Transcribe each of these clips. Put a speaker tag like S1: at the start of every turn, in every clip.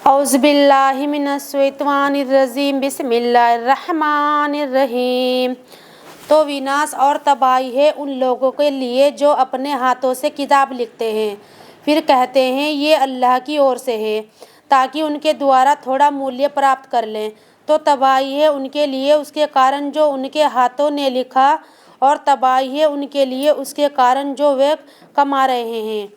S1: औज़ुबिल्लाहि मिनश्शैतानिर्रजीम बिस्मिल्लाहिर्रहमानिर्रहीम। तो विनाश और तबाही है उन लोगों के लिए जो अपने हाथों से किताब लिखते हैं, फिर कहते हैं ये अल्लाह की ओर से है, ताकि उनके द्वारा थोड़ा मूल्य प्राप्त कर लें। तो तबाही है उनके लिए उसके कारण जो उनके हाथों ने लिखा, और तबाही है उनके लिए उसके कारण जो वे कमा रहे हैं।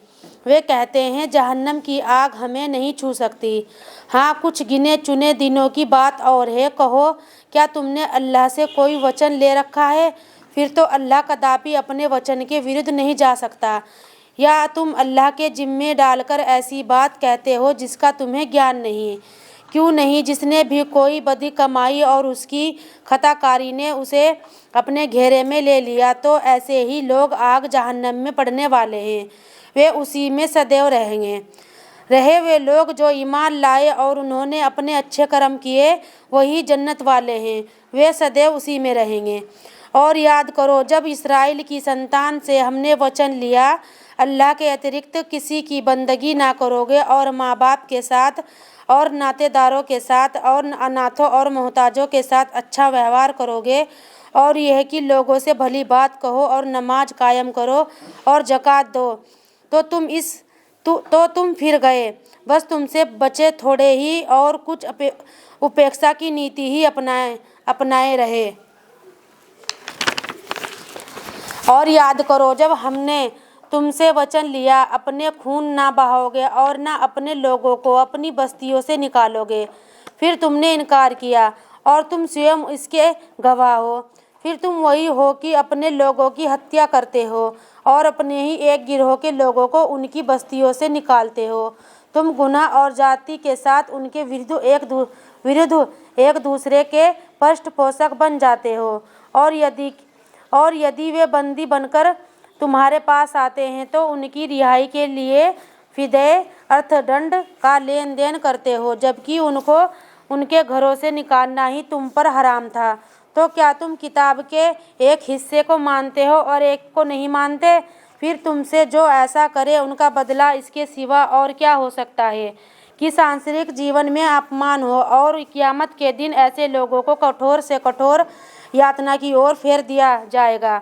S1: वे कहते हैं जहन्नम की आग हमें नहीं छू सकती। हाँ, कुछ गिने चुने दिनों की बात और है। कहो, क्या तुमने अल्लाह से कोई वचन ले रखा है? फिर तो अल्लाह कदापि अपने वचन के विरुद्ध नहीं जा सकता। या तुम अल्लाह के जिम्मे डालकर ऐसी बात कहते हो जिसका तुम्हें ज्ञान नहीं? क्यों नहीं, जिसने भी कोई बदी कमाई और उसकी खताकारी ने उसे अपने घेरे में ले लिया, तो ऐसे ही लोग आग जहन्नम में पड़ने वाले हैं। वे उसी में सदैव रहे वे लोग जो ईमान लाए और उन्होंने अपने अच्छे कर्म किए, वही जन्नत वाले हैं, वे सदैव उसी में रहेंगे। और याद करो जब इस्राएल की संतान से हमने वचन लिया, अल्लाह के अतिरिक्त किसी की बंदगी ना करोगे, और माँ बाप के साथ और नातेदारों के साथ और अनाथों और मोहताजों के साथ अच्छा व्यवहार करोगे, और यह कि लोगों से भली बात कहो और नमाज कायम करो और ज़कात दो, तो तुम फिर गए। बस तुमसे बचे थोड़े ही और कुछ उपेक्षा की नीति ही अपनाए रहे। और याद करो जब हमने तुमसे वचन लिया, अपने खून ना बहाओगे और ना अपने लोगों को अपनी बस्तियों से निकालोगे। फिर तुमने इनकार किया और तुम स्वयं इसके गवाह हो। फिर तुम वही हो कि अपने लोगों की हत्या करते हो और अपने ही एक गिरोह के लोगों को उनकी बस्तियों से निकालते हो। तुम गुनाह और जाति के साथ उनके विरुद्ध एक दूसरे के पृष्ठपोषक बन जाते हो। और यदि वे बंदी बनकर तुम्हारे पास आते हैं तो उनकी रिहाई के लिए फिदये अर्थदंड का लेन देन करते हो, जबकि उनको उनके घरों से निकालना ही तुम पर हराम था। तो क्या तुम किताब के एक हिस्से को मानते हो और एक को नहीं मानते? फिर तुमसे जो ऐसा करे उनका बदला इसके सिवा और क्या हो सकता है कि सांसारिक जीवन में अपमान हो, और क़यामत के दिन ऐसे लोगों को कठोर से कठोर यातना की ओर फेर दिया जाएगा।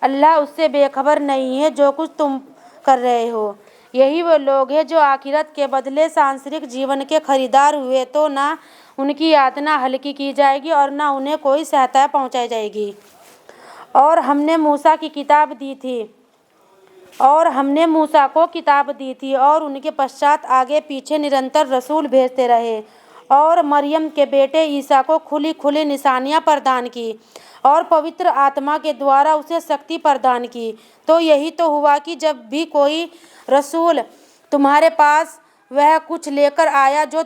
S1: अल्लाह उससे बेखबर नहीं है जो कुछ तुम कर रहे हो। यही वो लोग हैं जो आखिरत के बदले सांसारिक जीवन के खरीदार हुए, तो ना उनकी यातना हल्की की जाएगी और ना उन्हें कोई सहायता पहुंचाई जाएगी। और हमने मूसा को किताब दी थी और उनके पश्चात आगे पीछे निरंतर रसूल भेजते रहे, और मरियम के बेटे ईसा को खुली खुली निशानियां प्रदान की और पवित्र आत्मा के द्वारा उसे शक्ति प्रदान की। तो यही तो हुआ कि जब भी कोई रसूल तुम्हारे पास वह कुछ लेकर आया जो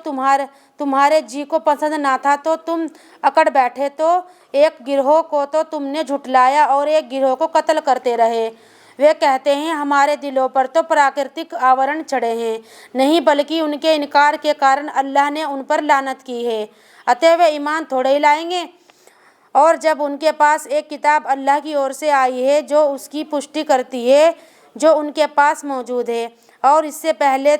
S1: तुम्हारे जी को पसंद ना था, तो तुम अकड़ बैठे। तो एक गिरोह को तो तुमने झुठलाया और एक गिरोह को कत्ल करते रहे। वे कहते हैं हमारे दिलों पर तो प्राकृतिक आवरण चढ़े हैं, नहीं बल्कि उनके इनकार के कारण अल्लाह ने उन पर लानत की है, अतः वे ईमान थोड़े ही लाएंगे। और जब उनके पास एक किताब अल्लाह की ओर से आई है जो उसकी पुष्टि करती है जो उनके पास मौजूद है, और इससे पहले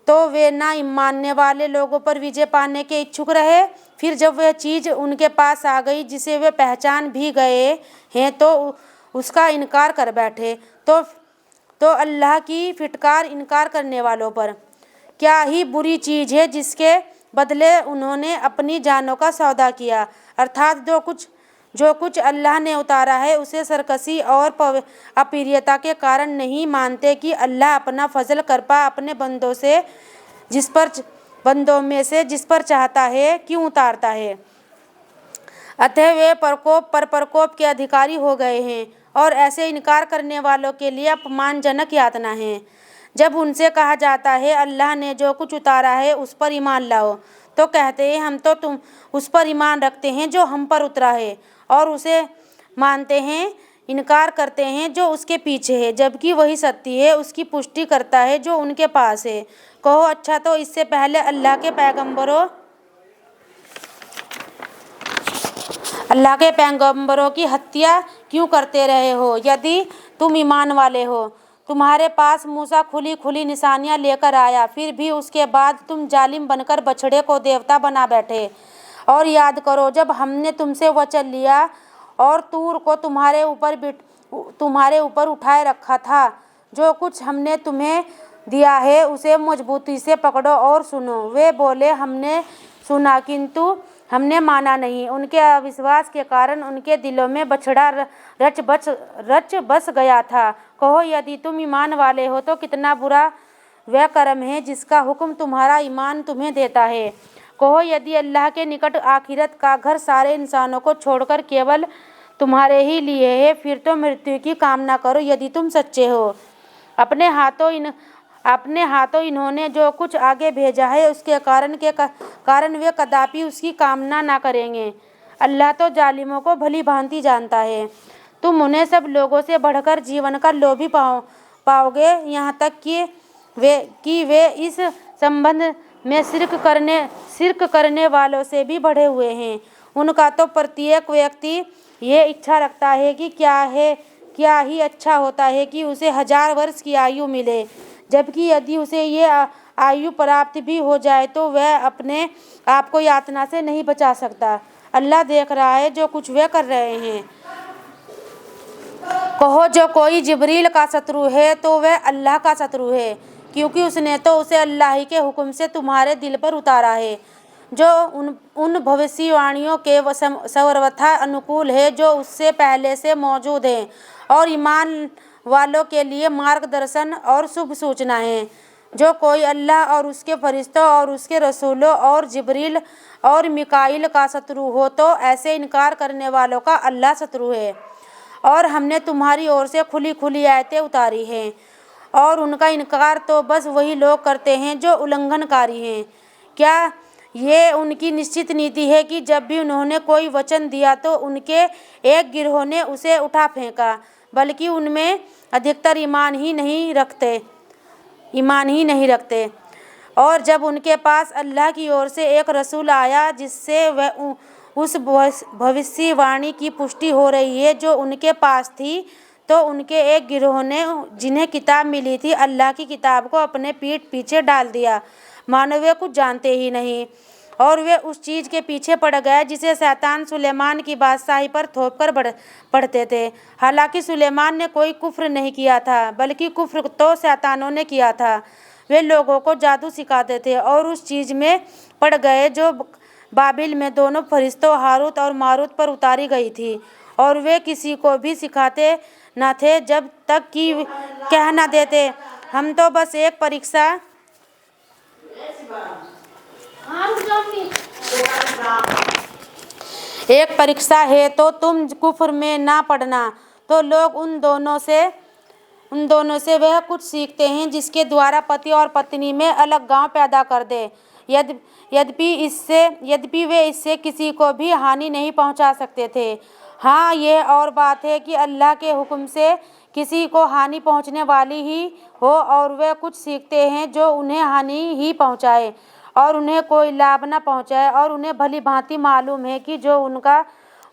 S1: तो वे ना मानने वाले लोगों पर विजय पाने के इच्छुक रहे। फिर जब वह चीज़ उनके पास आ गई जिसे वे पहचान भी गए हैं, तो उसका इनकार कर बैठे। तो अल्लाह की फिटकार इनकार करने वालों पर क्या ही बुरी चीज़ है जिसके बदले उन्होंने अपनी जानों का सौदा किया। अर्थात जो कुछ अल्लाह ने उतारा है उसे सरकशी और अप्रियता के कारण नहीं मानते कि अल्लाह अपना फजल करपा अपने बंदों में से जिस पर चाहता है क्यों उतारता है। अतः वे प्रकोप के अधिकारी हो गए हैं, और ऐसे इनकार करने वालों के लिए अपमानजनक यातना है। जब उनसे कहा जाता है अल्लाह ने जो कुछ उतारा है उस पर ईमान लाओ, तो कहते हैं हम तो तुम उस पर ईमान रखते हैं जो हम पर उतरा है, और उसे मानते हैं, इनकार करते हैं जो उसके पीछे है, जबकि वही सत्य है उसकी पुष्टि करता है जो उनके पास है। कहो अच्छा, तो इससे पहले अल्लाह के पैगंबरों की हत्या क्यों करते रहे हो? यदि तुम ईमान वाले हो तुम्हारे पास मूसा खुली खुली निशानियां लेकर आया, फिर भी उसके बाद तुम जालिम बनकर बछड़े को देवता बना बैठे। और याद करो जब हमने तुमसे वचन लिया और तूर को तुम्हारे ऊपर उठाए रखा था। जो कुछ हमने तुम्हें दिया है उसे मजबूती से पकड़ो और सुनो। वे बोले, हमने सुना किंतु हमने माना नहीं। उनके अविश्वास के कारण उनके दिलों में बछड़ा रच बस गया था। कहो, यदि तुम ईमान वाले हो तो कितना बुरा वह कर्म है जिसका हुक्म तुम्हारा ईमान तुम्हें देता है। कहो, यदि अल्लाह के निकट आखिरत का घर सारे इंसानों को छोड़कर केवल तुम्हारे ही लिए है, फिर तो मृत्यु की कामना करो यदि तुम सच्चे हो। अपने हाथों इन्होंने जो कुछ आगे भेजा है उसके कारण वे कदापि उसकी कामना ना करेंगे। अल्लाह तो जालिमों को भली भांति जानता है। तुम उन्हें सब लोगों से बढ़कर जीवन का लोभी पाओगे, यहाँ तक कि वे इस संबंध में शिर्क करने वालों से भी बढ़े हुए हैं। उनका तो प्रत्येक व्यक्ति ये इच्छा रखता है कि क्या ही अच्छा होता है कि उसे 1000 वर्ष की आयु मिले, जबकि यदि उसे ये आयु प्राप्त भी हो जाए तो वह अपने आप को यातना से नहीं बचा सकता। अल्लाह देख रहा है जो कुछ वे कर रहे हैं। कहो, जो कोई जिब्रील का शत्रु है तो वह अल्लाह का शत्रु है, क्योंकि उसने तो उसे अल्लाह ही के हुक्म से तुम्हारे दिल पर उतारा है, जो उन भविष्यवाणियों के सर्वथा अनुकूल है जो उससे पहले से मौजूद हैं, और ईमान वालों के लिए मार्गदर्शन और शुभ सूचना है। जो कोई अल्लाह और उसके फरिश्तों और उसके रसूलों और जिब्रील और मिकाईल का शत्रु हो तो ऐसे इनकार करने वालों का अल्लाह शत्रु है। और हमने तुम्हारी ओर से खुली खुली आयतें उतारी हैं, और उनका इनकार तो बस वही लोग करते हैं जो उल्लंघनकारी हैं। क्या ये उनकी निश्चित नीति है कि जब भी उन्होंने कोई वचन दिया तो उनके एक गिरोह ने उसे उठा फेंका, बल्कि उनमें अधिकतर ईमान ही नहीं रखते। और जब उनके पास अल्लाह की ओर से एक रसूल आया जिससे वह उस भविष्यवाणी की पुष्टि हो रही है जो उनके पास थी, तो उनके एक गिरोह ने जिन्हें किताब मिली थी अल्लाह की किताब को अपने पीठ पीछे डाल दिया, मानो वे कुछ जानते ही नहीं। और वे उस चीज़ के पीछे पड़ गए जिसे शैतान सुलेमान की बादशाही पर थोप कर पढ़ते थे। हालांकि सुलेमान ने कोई कुफ्र नहीं किया था, बल्कि कुफ्र तो शैतानों ने किया था। वे लोगों को जादू सिखाते थे और उस चीज़ में पड़ गए जो बाबिल में दोनों फरिश्तों हारूत और मारूत पर उतारी गई थी, और वे किसी को भी सिखाते न थे जब तक कि कह न देते, हम तो बस एक परीक्षा है तो तुम कुफ्र में ना पड़ना। तो लोग उन दोनों से वह कुछ सीखते हैं जिसके द्वारा पति और पत्नी में अलग गांव पैदा कर दे, यद्यपि वे इससे किसी को भी हानि नहीं पहुंचा सकते थे। हाँ, ये और बात है कि अल्लाह के हुक्म से किसी को हानि पहुंचने वाली ही हो, और वे कुछ सीखते हैं जो उन्हें हानि ही पहुंचाए और उन्हें कोई लाभ न पहुंचाए, और उन्हें भली भांति मालूम है कि जो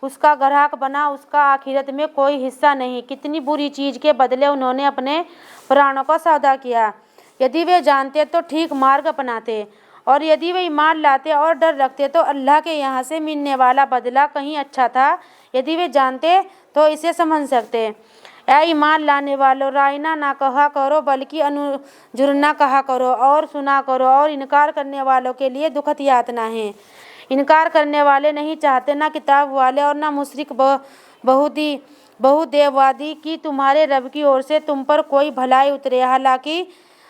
S1: उसका ग्राहक बना उसका आखिरत में कोई हिस्सा नहीं। कितनी बुरी चीज़ के बदले उन्होंने अपने प्राणों का सौदा किया। यदि वे जानते तो ठीक मार्ग अपनाते, और यदि वे ईमान लाते और डर रखते तो अल्लाह के यहाँ से मिलने वाला बदला कहीं अच्छा था। यदि वे जानते तो इसे समझ सकते। ऐ ईमान लाने वालों, रायना ना कहा करो बल्कि अनुजुरना कहा करो, और सुना करो, और इनकार करने वालों के लिए दुखद यातना है। इनकार करने वाले नहीं चाहते, ना किताब वाले और ना मुशरिक बहुदेववादी कि तुम्हारे रब की ओर से तुम पर कोई भलाई उतरे। हालांकि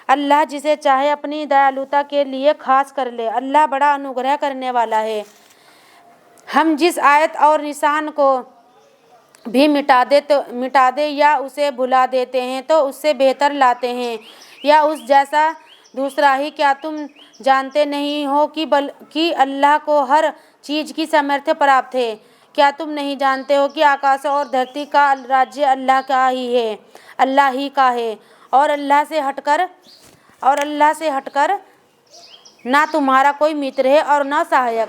S1: अल्लाह जिसे चाहे अपनी दयालुता के लिए खास कर ले। अल्लाह बड़ा अनुग्रह करने वाला है। हम जिस आयत और निशान को भी मिटा दे या उसे भुला देते हैं तो उससे बेहतर लाते हैं या उस जैसा दूसरा ही। क्या तुम जानते नहीं हो कि अल्लाह को हर चीज़ की सामर्थ्य प्राप्त है? क्या तुम नहीं जानते हो कि आकाश और धरती का राज्य अल्लाह ही का है, और अल्लाह से हटकर ना तुम्हारा कोई मित्र है और ना सहायक।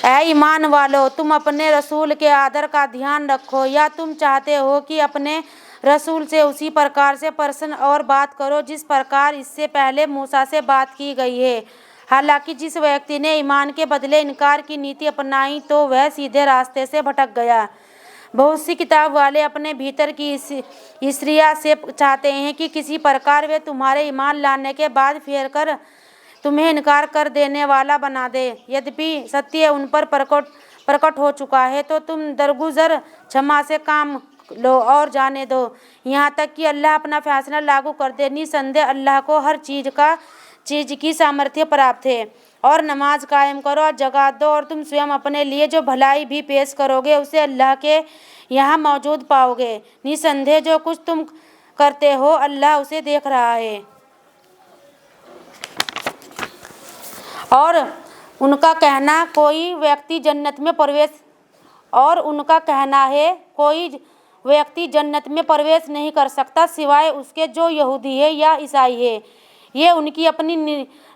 S1: ऐ ईमान वालों, तुम अपने रसूल के आदर का ध्यान रखो, या तुम चाहते हो कि अपने रसूल से उसी प्रकार से प्रश्न और बात करो जिस प्रकार इससे पहले मूसा से बात की गई है। हालांकि जिस व्यक्ति ने ईमान के बदले इनकार की नीति अपनाई तो वह सीधे रास्ते से भटक गया। बहुत सी किताब वाले अपने भीतर की ईर्ष्या से चाहते हैं कि किसी प्रकार वे तुम्हारे ईमान लाने के बाद फेर कर तुम्हें इनकार कर देने वाला बना दे। यद्यपि सत्य उन पर प्रकट हो चुका है तो तुम दरगुजर क्षमा से काम लो और जाने दो यहाँ तक कि अल्लाह अपना फैसला लागू कर दे। निसंदेह अल्लाह को हर चीज की सामर्थ्य प्राप्त है। और नमाज कायम करो और जगा दो और तुम स्वयं अपने लिए जो भलाई भी पेश करोगे उसे अल्लाह के यहाँ मौजूद पाओगे। निसंदेह जो कुछ तुम करते हो अल्लाह उसे देख रहा है। और उनका कहना कोई व्यक्ति जन्नत में प्रवेश नहीं कर सकता सिवाय उसके जो यहूदी है या ईसाई है। ये उनकी अपनी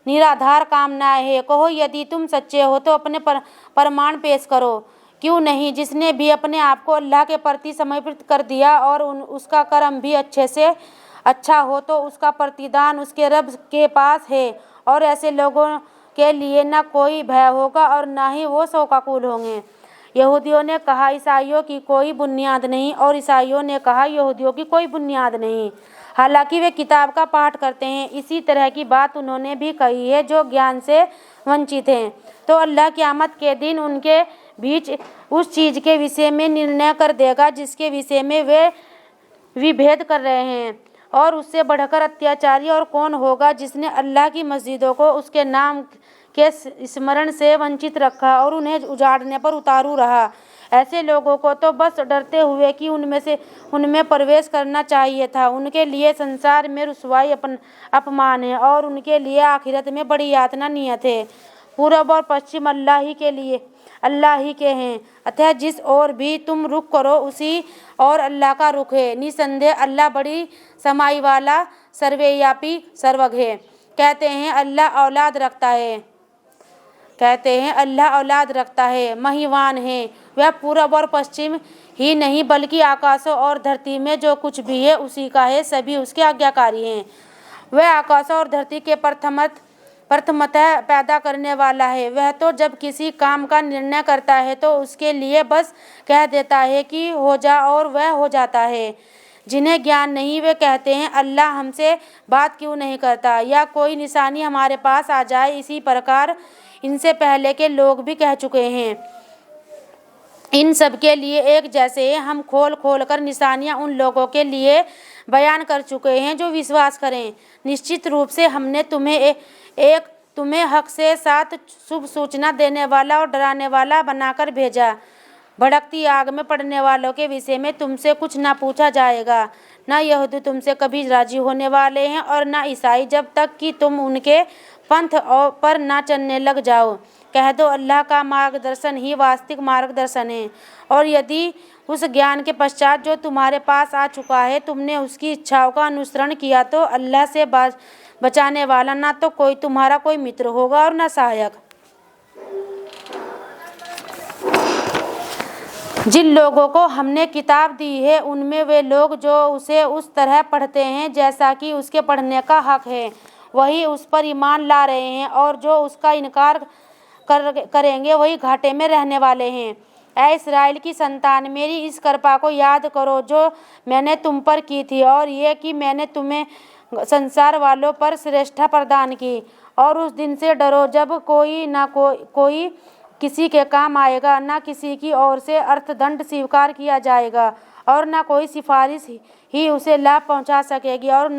S1: निराधार कामनाएं है। कहो यदि तुम सच्चे हो तो अपने प्रमाण पेश करो। क्यों नहीं, जिसने भी अपने आप को अल्लाह के प्रति समर्पित कर दिया और उसका कर्म भी अच्छे से अच्छा हो तो उसका प्रतिदान उसके रब के पास है और ऐसे लोगों के लिए न कोई भय होगा और न ही वो शोकाकुल होंगे। यहूदियों ने कहा ईसाइयों की कोई बुनियाद नहीं और ईसाइयों ने कहा यहूदियों की कोई बुनियाद नहीं, हालांकि वे किताब का पाठ करते हैं। इसी तरह की बात उन्होंने भी कही है जो ज्ञान से वंचित हैं। तो अल्लाह क़यामत के दिन उनके बीच उस चीज़ के विषय में निर्णय कर देगा जिसके विषय में वे विभेद कर रहे हैं। और उससे बढ़कर अत्याचारी और कौन होगा जिसने अल्लाह की मस्जिदों को उसके नाम के स्मरण से वंचित रखा और उन्हें उजाड़ने पर उतारू रहा। ऐसे लोगों को तो बस डरते हुए कि उनमें प्रवेश करना चाहिए था। उनके लिए संसार में रुसवाई अपमान है और उनके लिए आखिरत में बड़ी यातना नियत है। पूरब और पश्चिम अल्लाह ही के हैं, अतः जिस ओर भी तुम रुख करो उसी और अल्लाह का रुख है। निसंदेह अल्लाह बड़ी समाई वाला सर्वव्यापी सर्वज्ञ है। कहते हैं अल्लाह औलाद रखता है, महिवान है। वह पूरब और पश्चिम ही नहीं बल्कि आकाशों और धरती में जो कुछ भी है उसी का है, सभी उसके आज्ञाकारी हैं। वह आकाशों और धरती के प्रथमतः पैदा करने वाला है। वह तो जब किसी काम का निर्णय करता है तो उसके लिए बस कह देता है कि हो जा और वह हो जाता है। जिन्हें ज्ञान नहीं वे कहते हैं अल्लाह हमसे बात क्यों नहीं करता या कोई निशानी हमारे पास आ जाए। इसी प्रकार इनसे पहले के लोग भी कह चुके हैं। इन सब के लिए एक जैसे हम खोल कर निशानियां उन लोगों के लिए बयान कर चुके हैं जो विश्वास करें। निश्चित रूप से हमने तुम्हें हक से साथ शुभ सूचना देने वाला और डराने वाला बनाकर भेजा। भड़कती आग में पड़ने वालों के विषय में तुमसे कुछ ना पूछा जाएगा। न यहूदी तुमसे कभी राजी होने वाले हैं और न ईसाई, जब तक कि तुम उनके पंथ पर ना चलने लग जाओ। कह दो अल्लाह का मार्गदर्शन ही वास्तविक मार्गदर्शन है। और यदि उस ज्ञान के पश्चात जो तुम्हारे पास आ चुका है तुमने उसकी इच्छाओं का अनुसरण किया तो अल्लाह से बचाने वाला ना तो कोई तुम्हारा कोई मित्र होगा और न सहायक। जिन लोगों को हमने किताब दी है उनमें वे लोग जो उसे उस तरह पढ़ते हैं जैसा कि उसके पढ़ने का हक है वही उस पर ईमान ला रहे हैं, और जो उसका इनकार करेंगे वही घाटे में रहने वाले हैं। ऐ इस्राएल की संतान, मेरी इस कृपा को याद करो जो मैंने तुम पर की थी, और ये कि मैंने तुम्हें संसार वालों पर श्रेष्ठता प्रदान की। और उस दिन से डरो जब कोई किसी के काम आएगा, न किसी की ओर से अर्थदंड स्वीकार किया जाएगा और न कोई सिफारिश ही उसे लाभ पहुंचा सकेगी और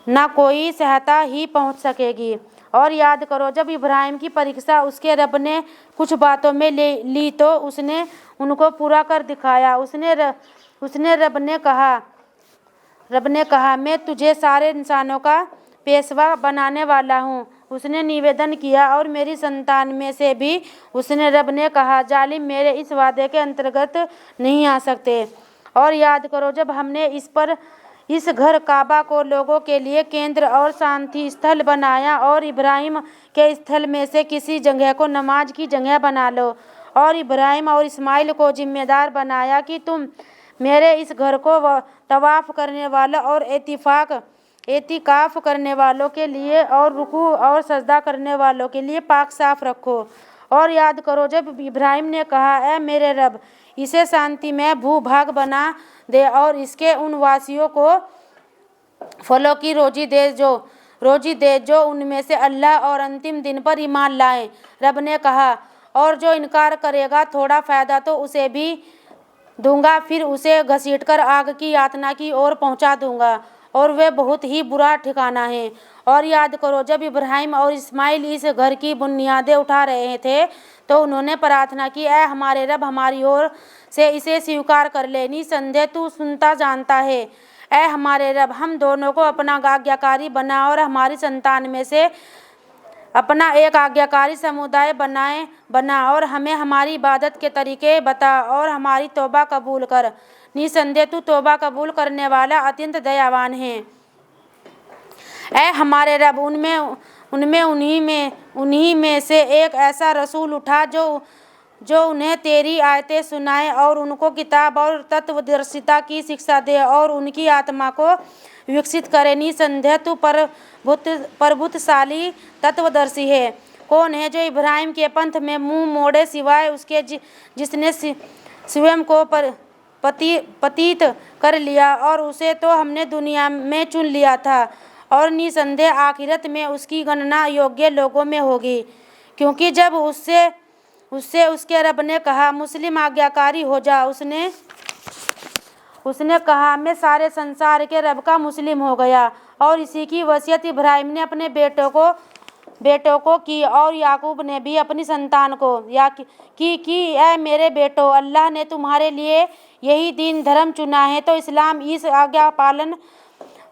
S1: न कोई सहायता ही पहुंच सकेगी। और याद करो जब इब्राहिम की परीक्षा उसके रब ने कुछ बातों में ली तो उसने उनको पूरा कर दिखाया। रब ने कहा मैं तुझे सारे इंसानों का पेशवा बनाने वाला हूँ। उसने निवेदन किया और मेरी संतान में से भी। रब ने कहा जालिम मेरे इस वादे के अंतर्गत नहीं आ सकते। और याद करो जब हमने इस घर काबा को लोगों के लिए केंद्र और शांति स्थल बनाया और इब्राहिम के स्थल में से किसी जगह को नमाज की जगह बना लो। और इब्राहिम और इस्माइल को जिम्मेदार बनाया कि तुम मेरे इस घर को तवाफ़ करने वाला और एतिकाफ करने वालों के लिए और रुकू और सजदा करने वालों के लिए पाक साफ रखो। और याद करो जब इब्राहिम ने कहा, ऐ मेरे रब, इसे शांतिमय भूभाग बना दे और इसके उन वासियों को फलों की रोजी दे जो उनमें से अल्लाह और अंतिम दिन पर ईमान लाएं। रब ने कहा, और जो इनकार करेगा थोड़ा फ़ायदा तो उसे भी दूंगा, फिर उसे घसीटकर आग की यातना की ओर पहुंचा दूंगा, और वे बहुत ही बुरा ठिकाना है। और याद करो जब इब्राहिम और इस्माइल इस घर की बुनियादें उठा रहे थे तो उन्होंने प्रार्थना की, ऐ हमारे रब, हमारी ओर से इसे स्वीकार कर ले, निसंदेह तू सुनता जानता है। ऐ हमारे रब, हम दोनों को अपना आज्ञाकारी बना और हमारी संतान में से अपना एक आज्ञाकारी समुदाय बना और हमें हमारी इबादत के तरीके बता और हमारी तौबा कबूल कर। निसंदेह तू तौबा कबूल करने वाला अत्यंत दयावान है। ऐ हमारे रब, उन्हीं में से एक ऐसा रसूल उठा जो उन्हें तेरी आयतें सुनाए और उनको किताब और तत्वदर्शिता की शिक्षा दे और उनकी आत्मा को विकसित करे। निसंदेह तू प्रभुत्वशाली तत्वदर्शी है। कौन है जो इब्राहिम के पंथ में मुंह मोड़े सिवाय उसके जिसने स्वयं को पतित कर लिया, और उसे तो हमने दुनिया में चुन लिया था और निसंदेह आखिरत में उसकी गणना योग्य लोगों में होगी। क्योंकि जब उससे उसके रब ने कहा, मुस्लिम आज्ञाकारी हो जा, उसने कहा, मैं सारे संसार के रब का मुस्लिम हो गया। और इसी की वसीयत इब्राहिम ने अपने बेटों को की और याकूब ने भी अपनी संतान को की ऐ मेरे बेटो, अल्लाह ने तुम्हारे लिए यही दीन धर्म चुना है तो इस्लाम, इस आज्ञा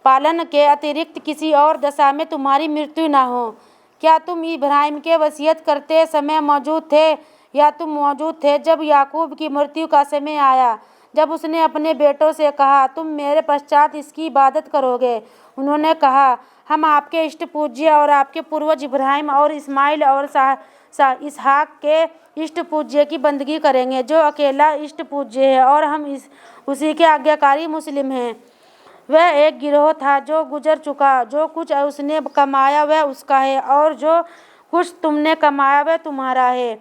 S1: पालन के अतिरिक्त किसी और दशा में तुम्हारी मृत्यु ना हो। क्या तुम इब्राहिम के वसीयत करते समय मौजूद थे, या तुम मौजूद थे जब याकूब की मृत्यु का समय आया, जब उसने अपने बेटों से कहा, तुम मेरे पश्चात इसकी इबादत करोगे? उन्होंने कहा, हम आपके इष्ट पूज्य और आपके पूर्वज इब्राहिम और इस्माइल और इसहाक के इष्ट पूज्य की बंदगी करेंगे जो अकेला इष्ट पूज्य है, और हम उसी के आज्ञाकारी मुस्लिम हैं। वह एक गिरोह था जो गुजर चुका, जो कुछ उसने कमाया वह उसका है और जो कुछ तुमने कमाया वह तुम्हारा है,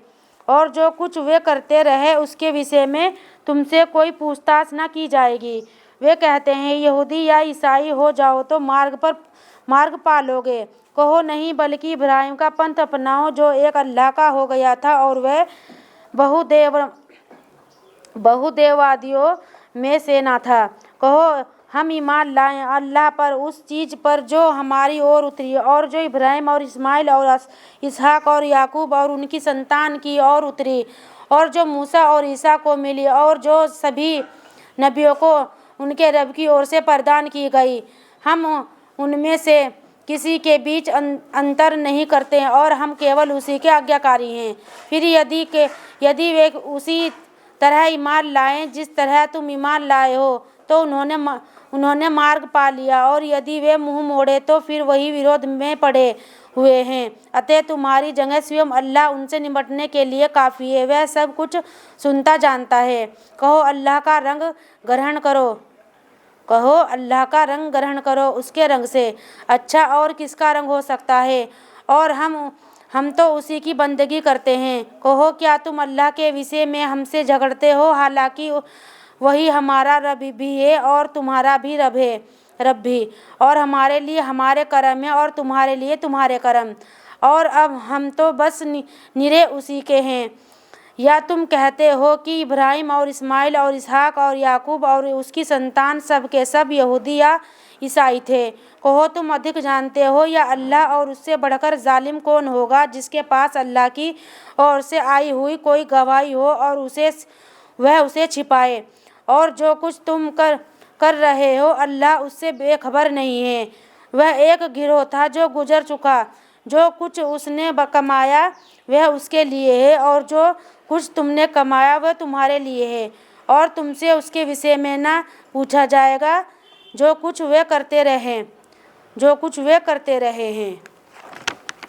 S1: और जो कुछ वे करते रहे उसके विषय में तुमसे कोई पूछताछ न की जाएगी। वे कहते हैं, यहूदी या ईसाई हो जाओ तो मार्ग पालोगे। कहो नहीं, बल्कि इब्राहिम का पंथ अपनाओ जो एक अल्लाह का हो गया था और वह बहुदेववादियों में से ना था। कहो हम ईमान लाएं अल्लाह पर, उस चीज़ पर जो हमारी ओर उतरी और जो इब्राहिम और इस्माइल और इसहाक और याकूब और उनकी संतान की ओर उतरी, और जो मूसा और ईसा को मिली, और जो सभी नबियों को उनके रब की ओर से प्रदान की गई। हम उनमें से किसी के बीच अंतर नहीं करते और हम केवल उसी के आज्ञाकारी हैं। फिर यदि वे उसी तरह ईमान लाएं जिस तरह तुम ईमान लाए हो तो उन्होंने मार्ग पा लिया, और यदि वे मुंह मोड़े तो फिर वही विरोध में पड़े हुए हैं। अतः तुम्हारी जगह स्वयं अल्लाह उनसे निपटने के लिए काफ़ी है, वह सब कुछ सुनता जानता है। कहो अल्लाह का रंग ग्रहण करो उसके रंग से अच्छा और किसका रंग हो सकता है, और हम तो उसी की बंदगी करते हैं। कहो क्या तुम अल्लाह के विषय में हमसे झगड़ते हो, हालांकि वही हमारा रब भी है और तुम्हारा भी रब भी, और हमारे लिए हमारे कर्म है और तुम्हारे लिए तुम्हारे कर्म, और अब हम तो बस निरे उसी के हैं। या तुम कहते हो कि इब्राहिम और इस्माइल और इसहाक और याकूब और उसकी संतान सब के सब यहूदी या ईसाई थे। कहो तुम अधिक जानते हो या अल्लाह, और उससे बढ़कर जालिम कौन होगा जिसके पास अल्लाह की ओर से आई हुई कोई गवाही हो और वह उसे छिपाए, और जो कुछ तुम कर रहे हो अल्लाह उससे बेखबर नहीं है। वह एक गिरोह था जो गुजर चुका, जो कुछ उसने कमाया वह उसके लिए है, और जो कुछ तुमने कमाया वह तुम्हारे लिए है, और तुमसे उसके विषय में ना पूछा जाएगा जो कुछ वे करते रहे हैं।